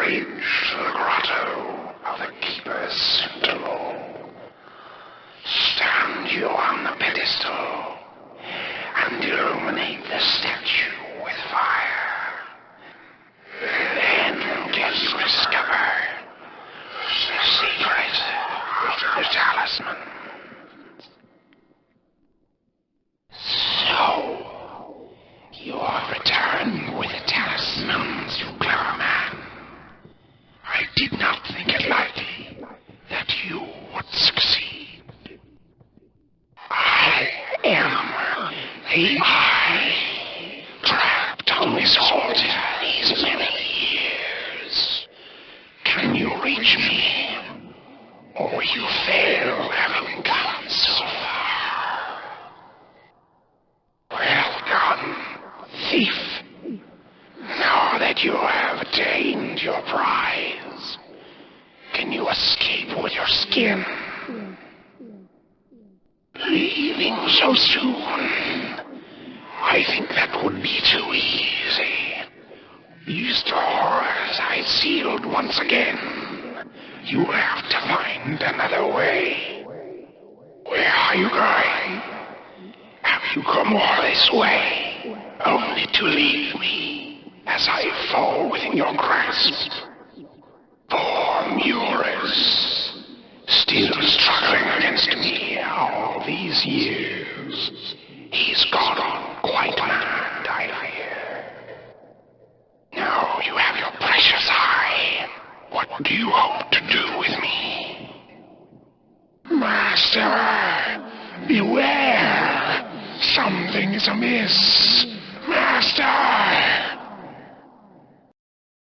bridge to the grotto of the Keeper's Sentinel. Stand you on the pedestal and illuminate the statue with fire. Then can you discover the secret of the talisman. So, you have returned with the talismans, you clever man. I did not think it likely that you would succeed. I am the Eye, trapped on this altar these many years. Can you reach me, or will you fail having come so far? Well done, thief. Now that you have attained your prize, can you escape with your skin? Leaving so soon? I think that would be too easy. These doors I sealed once again. You have to find another way. Where are you going? Have you come all this way, only to leave me as I fall within your grasp? Poor Mures, still struggling against me all these years. He's gone on quite mad, I fear. Now you have your precious eye. What do you hope to do with me? Master, beware! Something is amiss.